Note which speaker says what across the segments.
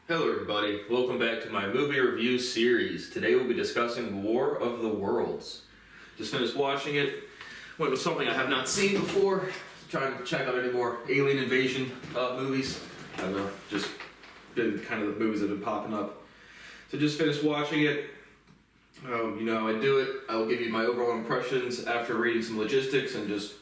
Speaker 1: Hello everybody, welcome back to my movie review series. Today we'll be discussing War of the Worlds. Just finished watching it, went with something I have not seen before, trying to check out any more alien invasion movies. I don't know, just been kind of the movies that have been popping up. So just finished watching it. I do it, I'll give you my overall impressions after reading some logistics and just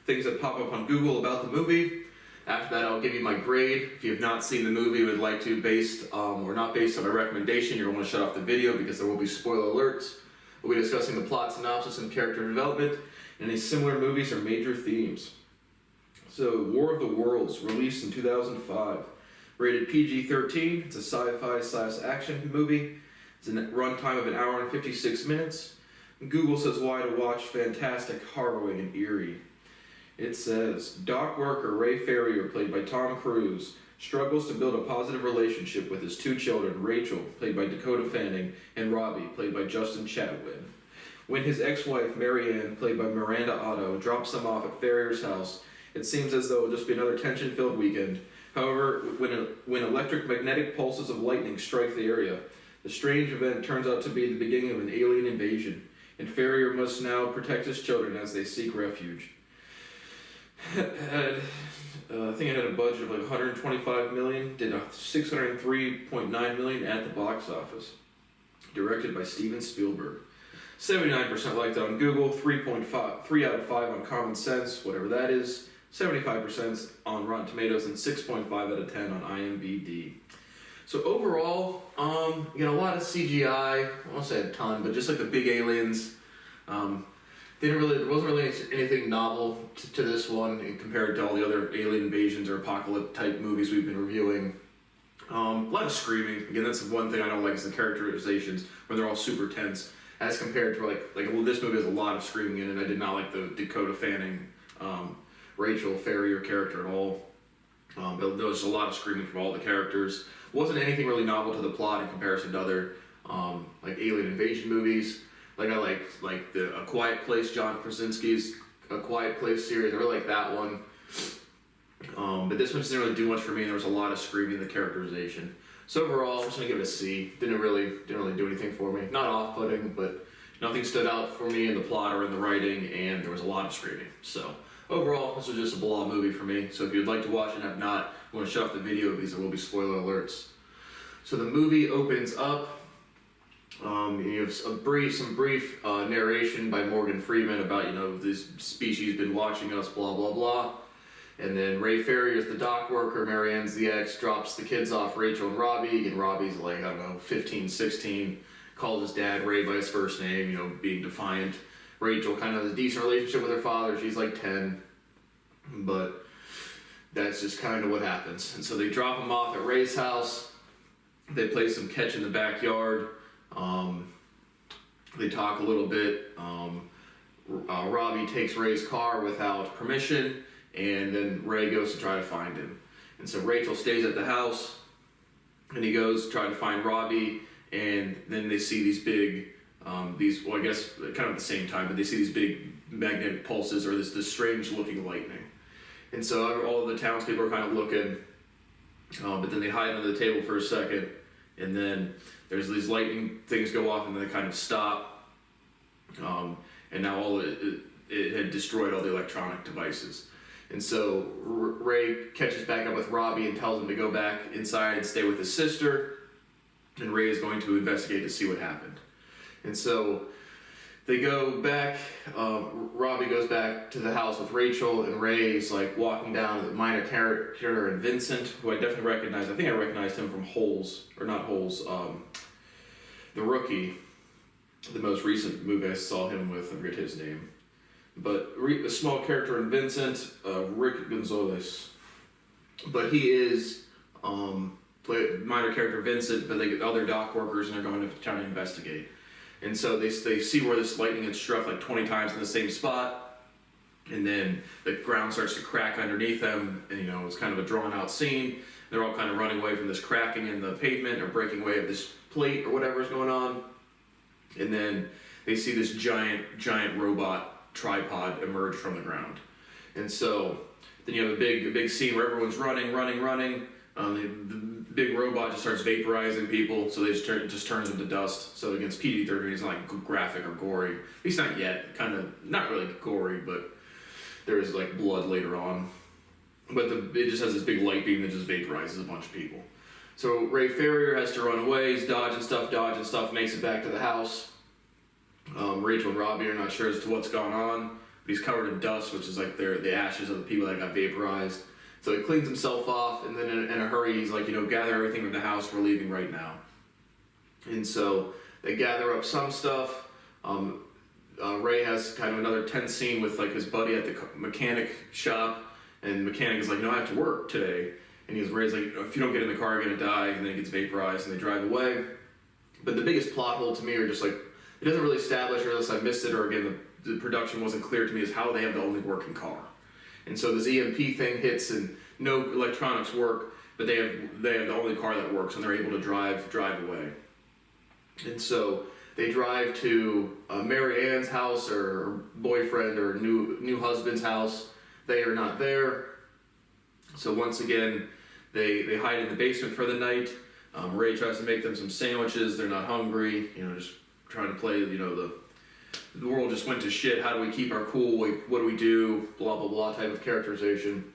Speaker 1: things that pop up on Google about the movie. After that, I'll give you my grade. If you have not seen the movie, would like to, based or not based on my recommendation, you're going to want to shut off the video because there will be spoiler alerts. We'll be discussing the plot synopsis and character development, and any similar movies or major themes. So, War of the Worlds, released in 2005. Rated PG-13. It's a sci-fi / action movie. It's a runtime of 1 hour and 56 minutes. Google says why to watch: fantastic, harrowing, and eerie. It says, dock worker Ray Ferrier, played by Tom Cruise, struggles to build a positive relationship with his two children, Rachel, played by Dakota Fanning, and Robbie, played by Justin Chatwin. When his ex-wife, Marianne, played by Miranda Otto, drops them off at Ferrier's house, it seems as though it'll just be another tension-filled weekend. However, when electric magnetic pulses of lightning strike the area, the strange event turns out to be the beginning of an alien invasion, and Ferrier must now protect his children as they seek refuge. I think it had a budget of like $125 million, did $603.9 million at the box office. Directed by Steven Spielberg. 79% liked on Google, 3.5, 3 out of 5 on Common Sense, whatever that is, 75% on Rotten Tomatoes, and 6.5 out of 10 on IMDb. So overall, a lot of CGI, I won't say a ton, but just like the big aliens. There wasn't really anything novel to this one compared to all the other alien invasions or apocalypse type movies we've been reviewing. A lot of screaming. Again, that's the one thing I don't like is the characterizations when they're all super tense as compared to this movie has a lot of screaming in it. I did not like the Dakota Fanning, Rachel Ferrier character at all. There was a lot of screaming from all the characters. Wasn't anything really novel to the plot in comparison to other alien invasion movies. I like the A Quiet Place, John Krasinski's A Quiet Place series. I really like that one. But this one just didn't really do much for me. There was a lot of screaming in the characterization. So overall, I'm just gonna give it a C. Didn't really do anything for me. Not off-putting, but nothing stood out for me in the plot or in the writing, and there was a lot of screaming. So overall, this was just a blah movie for me. So if you'd like to watch it and have not, I'm gonna shut off the video because there will be spoiler alerts. So the movie opens up. You have some brief narration by Morgan Freeman about, this species been watching us, blah, blah, blah. And then Ray Ferrier is the dock worker, Marianne's the ex, drops the kids off, Rachel and Robbie, and Robbie's 15, 16, calls his dad Ray by his first name, being defiant. Rachel kind of has a decent relationship with her father, she's 10, but that's just kind of what happens. And so they drop him off at Ray's house, they play some catch in the backyard. They talk a little bit. Robbie takes Ray's car without permission, and then Ray goes to try to find him. And so Rachel stays at the house, and he goes to try to find Robbie, and then they see these big, kind of at the same time, but they see these big magnetic pulses or this strange looking lightning. And so all of the townspeople are kind of looking, but then they hide under the table for a second, and then there's these lightning things go off and then they kind of stop. And now it had destroyed all the electronic devices. And so Ray catches back up with Robbie and tells him to go back inside and stay with his sister. And Ray is going to investigate to see what happened. And so they go back, Robbie goes back to the house with Rachel, and Ray's walking down the minor character and Vincent, who I definitely recognize. I think I recognized him from Holes, or not Holes, The Rookie, the most recent movie I saw him with, I forget his name. But a small character in Vincent, Rick Gonzalez. But he is minor character Vincent, but they get other dock workers and they're going to try to investigate. And so they see where this lightning had struck 20 times in the same spot, and then the ground starts to crack underneath them, and it's kind of a drawn out scene. They're all kind of running away from this cracking in the pavement or breaking away of this plate or whatever's going on. And then they see this giant robot tripod emerge from the ground. And so then you have a big scene where everyone's running. The big robot just starts vaporizing people, so they just turns into dust. So against PG-13, it's not like graphic or gory. At least not yet. Kind of not really gory, but there is like blood later on. But it just has this big light beam that just vaporizes a bunch of people. So Ray Ferrier has to run away. He's dodging stuff, makes it back to the house. Rachel and Robbie are not sure as to what's going on, but he's covered in dust, which is like the ashes of the people that got vaporized. So he cleans himself off, and then in a hurry, he's like, gather everything from the house. We're leaving right now. And so they gather up some stuff. Ray has kind of another tense scene with like his buddy at the mechanic shop, and the mechanic is like, no, I have to work today. And Ray's like, if you don't get in the car, you're gonna die. And then he gets vaporized, and they drive away. But the biggest plot hole to me, or just like, it doesn't really establish, or unless I missed it, or again, the production wasn't clear to me, is how they have the only working car. And so this EMP thing hits, and no electronics work, but they have the only car that works, and they're able to drive away. And so they drive to Mary Ann's house, or boyfriend, or new husband's house. They are not there. So once again, they hide in the basement for the night. Ray tries to make them some sandwiches. They're not hungry. Just trying to play. The world just went to shit. How do we keep our cool? What do we do? Blah blah blah type of characterization.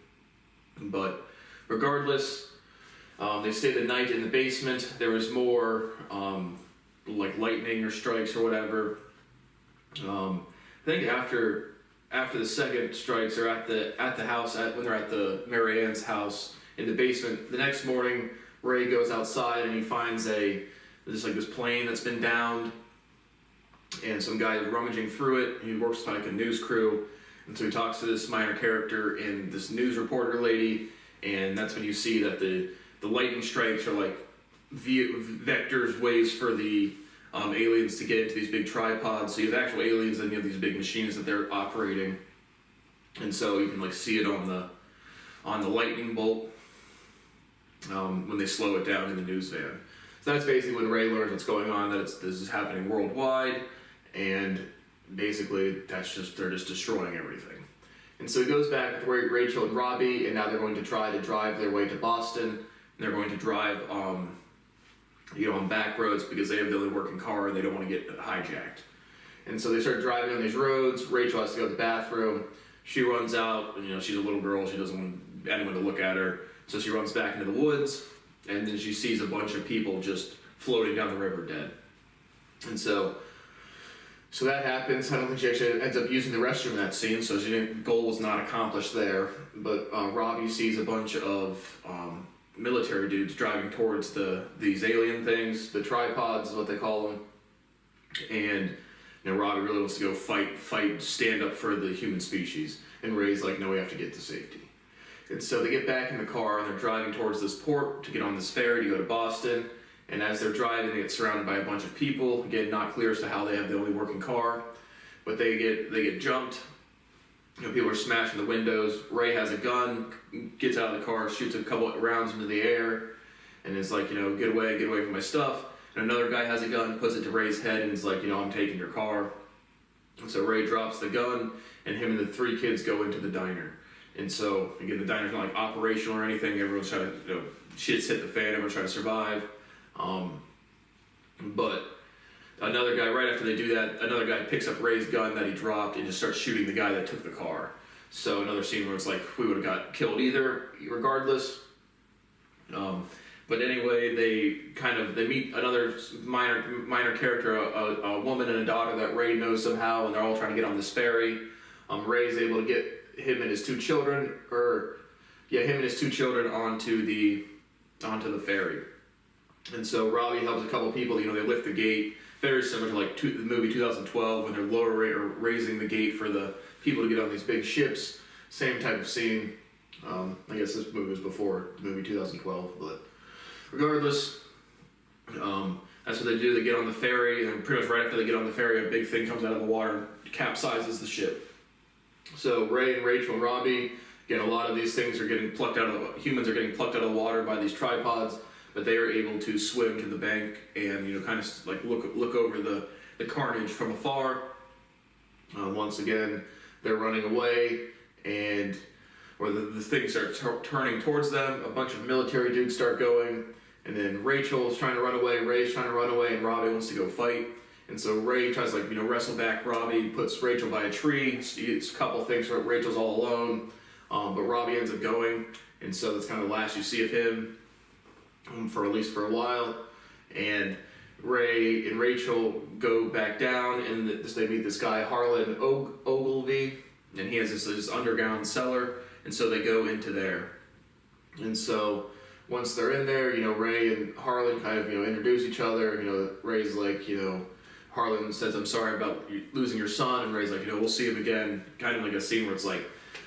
Speaker 1: But regardless, they stay the night in the basement. There was more like lightning or strikes or whatever. I think after the second strikes, they're at the house when they're at the Mary Ann's house in the basement. The next morning, Ray goes outside and he finds this plane that's been downed, and some guy rummaging through it. He works for like a news crew, and so he talks to this minor character and this news reporter lady, and that's when you see that the lightning strikes are like vectors, ways for the aliens to get into these big tripods. So you have actual aliens and you have these big machines that they're operating, and so you can like see it on the lightning bolt when they slow it down in the news van. So that's basically when Ray learns what's going on, that this is happening worldwide, and basically they're just destroying everything. And so he goes back with Rachel and Robbie, and now they're going to try to drive their way to Boston. And they're going to drive on back roads because they have the only working car and they don't want to get hijacked. And so they start driving on these roads. Rachel has to go to the bathroom. She runs out, and she's a little girl. She doesn't want anyone to look at her. So she runs back into the woods, and then she sees a bunch of people just floating down the river dead. And so that happens. I don't think she actually ends up using the restroom in that scene, so goal was not accomplished there. But Robbie sees a bunch of military dudes driving towards these alien things, the tripods is what they call them. And Robbie really wants to go fight, stand up for the human species. And Ray's like, no, we have to get to safety. And so they get back in the car and they're driving towards this port to get on this ferry to go to Boston. And as they're driving, they get surrounded by a bunch of people. Again, not clear as to how they have the only working car, but they get jumped. People are smashing the windows. Ray has a gun, gets out of the car, shoots a couple of rounds into the air, and is like, get away from my stuff. And another guy has a gun, puts it to Ray's head, and is like, I'm taking your car. And so Ray drops the gun, and him and the three kids go into the diner. And so, again, the diner's not like operational or anything. Everyone's trying to, shit's hit the fan, everyone's trying to survive. But another guy, right after they do that, another guy picks up Ray's gun that he dropped and just starts shooting the guy that took the car. So another scene where it's like, we would have got killed regardless. But anyway, they meet another minor character, a woman and a daughter that Ray knows somehow, and they're all trying to get on this ferry. Ray's able to get him and his two children onto the ferry. And so Robbie helps a couple people, they lift the gate, very similar to like the movie 2012 when they're raising the gate for the people to get on these big ships. Same type of scene. I guess this movie was before the movie 2012, but regardless, that's what they do. They get on the ferry, and pretty much right after they get on the ferry, a big thing comes out of the water and capsizes the ship. So Ray and Rachel and Robbie, again, a lot of these things are getting plucked out of, humans are getting plucked out of the water by these tripods, but they are able to swim to the bank and, kind of like look over the carnage from afar. Once again, they're running away, and or the things start turning towards them. A bunch of military dudes start going, and then Rachel's trying to run away, Ray's trying to run away, and Robbie wants to go fight. And so Ray tries to wrestle back Robbie, puts Rachel by a tree. It's a couple things where Rachel's all alone, but Robbie ends up going, and so that's kind of the last you see of him for at least for a while. And Ray and Rachel go back down, and they meet this guy Harlan Ogilvy, and he has this underground cellar, and so they go into there. And so once they're in there, Ray and Harlan kind of introduce each other. Ray's like, Harlan says, "I'm sorry about losing your son," and Ray's like, "We'll see him again." Kind of like a scene where it's like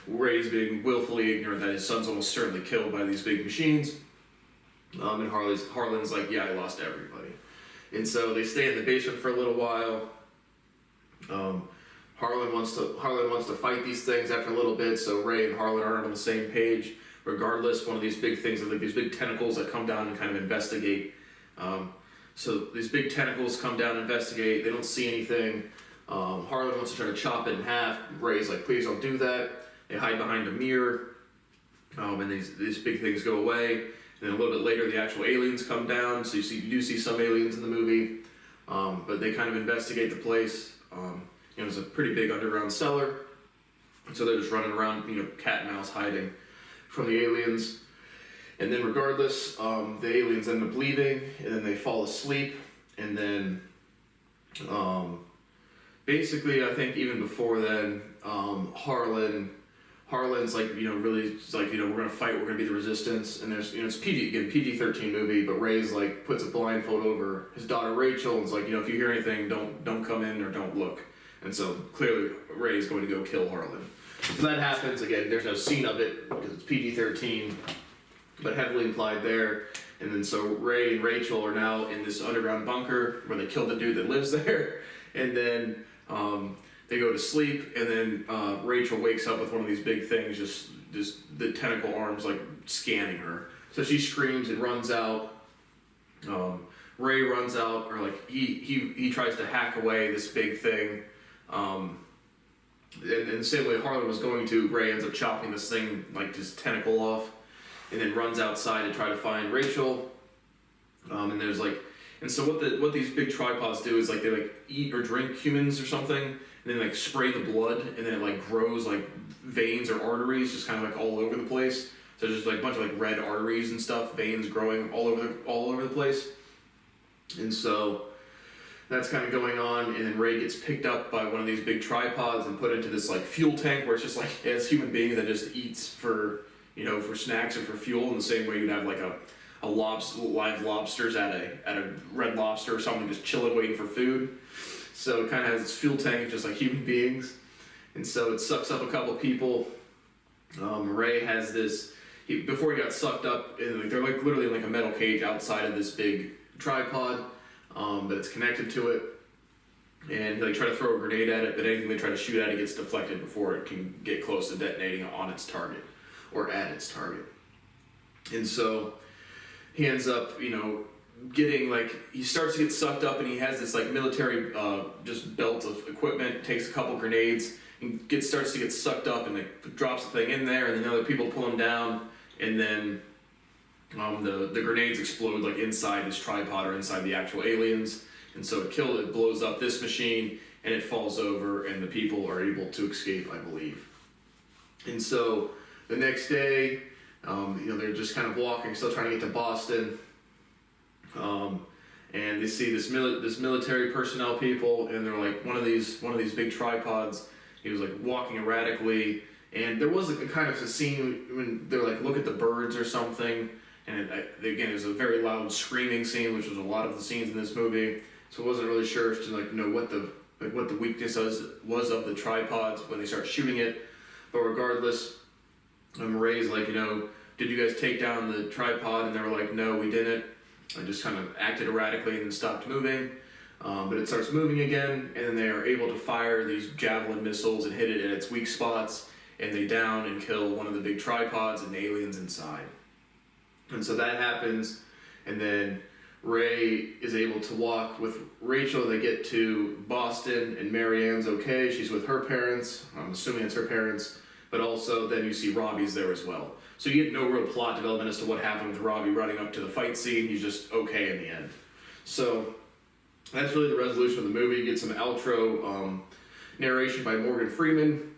Speaker 1: Ray's being willfully ignorant that his son's almost certainly killed by these big machines. And Harlan's like, "Yeah, I lost everybody." And so they stay in the basement for a little while. Harlan wants to fight these things after a little bit, so Ray and Harlan aren't on the same page. Regardless, one of these big things, like these big tentacles that come down and kind of investigate. So these big tentacles come down and investigate. They don't see anything. Harlan wants to try to chop it in half. Ray's like, "Please don't do that." They hide behind a mirror, and these big things go away. And then a little bit later, the actual aliens come down. So you do see some aliens in the movie, but they kind of investigate the place. It's a pretty big underground cellar, so they're just running around, cat and mouse, hiding from the aliens. And then regardless, the aliens end up leaving, and then they fall asleep, and then basically, I think even before then, Harlan's like, really like, we're gonna fight, we're gonna be the resistance, and there's, it's PG-13 movie, but Ray's like puts a blindfold over his daughter Rachel, and is like, if you hear anything, don't come in or don't look. And so clearly Ray's going to go kill Harlan. So that happens again. There's no scene of it because it's PG-13, but heavily implied there. And then so Ray and Rachel are now in this underground bunker where they kill the dude that lives there, and then they go to sleep, and then Rachel wakes up with one of these big things, just the tentacle arms like scanning her. So she screams and runs out. Ray runs out, or like he tries to hack away this big thing. And the same way Harlan was going to, Ray ends up chopping this thing, like this tentacle off, and then runs outside to try to find Rachel. And so what these big tripods do is like they like eat or drink humans or something, and then like spray the blood, and then it like grows like veins or arteries just kind of like all over the place. So there's just like a bunch of like red arteries and stuff, veins growing all over the place. And so that's kind of going on, and then Ray gets picked up by one of these big tripods and put into this like fuel tank where it's just like as human being that just eats for for snacks or for fuel in the same way you'd have like a live lobsters at a Red Lobster or something just chilling waiting for food. So it kind of has this fuel tank just like human beings, and so it sucks up a couple people. Ray has this. Before he got sucked up, they're like literally in like a metal cage outside of this big tripod, but it's connected to it, and they try to throw a grenade at it, but anything they try to shoot at it gets deflected before it can get close to detonating on its target or at its target. And so he ends up getting like, he starts to get sucked up, and he has this like military just belt of equipment, takes a couple grenades and starts to get sucked up, and like drops the thing in there, and then other people pull him down, and then the grenades explode like inside this tripod or inside the actual aliens, and so it blows up this machine, and it falls over, and the people are able to escape, I believe. And so the next day, they're just kind of walking, still trying to get to Boston, and they see this military personnel people, and they're like one of these big tripods. He was like walking erratically, and there was a kind of a scene when they're like, look at the birds or something, and again it was a very loud screaming scene, which was a lot of the scenes in this movie. So I wasn't really sure to what the weakness was of the tripods when they start shooting it. But regardless, Ray's like, did you guys take down the tripod? And they were like, no, we didn't. I just kind of acted erratically and then stopped moving. But it starts moving again, and then they are able to fire these javelin missiles and hit it at its weak spots, and they down and kill one of the big tripods and the aliens inside. And so that happens, and then Ray is able to walk with Rachel. They get to Boston, and Marianne's okay. She's with her parents. I'm assuming it's her parents. but also then you see Robbie's there as well. So you get no real plot development as to what happened with Robbie running up to the fight scene. He's just okay in the end. So that's really the resolution of the movie. You get some outro narration by Morgan Freeman.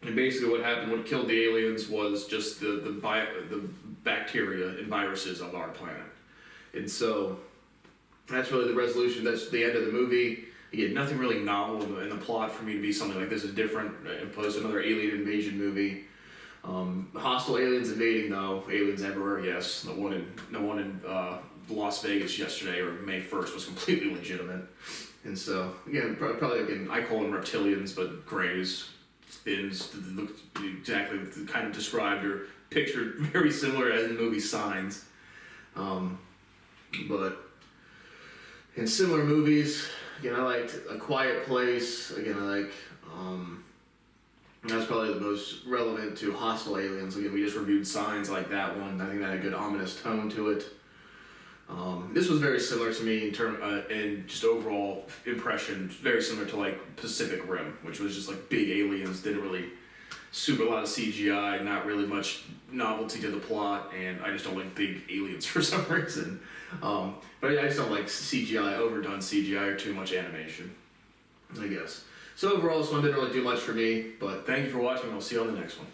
Speaker 1: And basically what happened, what killed the aliens was just the bacteria and viruses of our planet. And so that's really the resolution. That's the end of the movie. Again, nothing really novel in the plot for me to be something like this is different, opposed to another alien invasion movie. Hostile aliens invading though, aliens everywhere, yes. The one in Las Vegas yesterday, or May 1st, was completely legitimate. And so, again, probably, again, I call them reptilians, but greys, spins, look exactly the kind of described or pictured very similar as in the movie Signs. But in similar movies, again, I liked A Quiet Place. Again, I like, that's probably the most relevant to Hostile Aliens. Again, we just reviewed Signs, like that one. I think that had a good ominous tone to it. This was very similar to me in just overall impression, very similar to like Pacific Rim, which was just like big aliens, didn't really super a lot of CGI, not really much novelty to the plot, and I just don't like big aliens for some reason. But I just don't like CGI, overdone CGI, or too much animation, I guess. So overall, this one didn't really do much for me, but thank you for watching. I'll see you on the next one.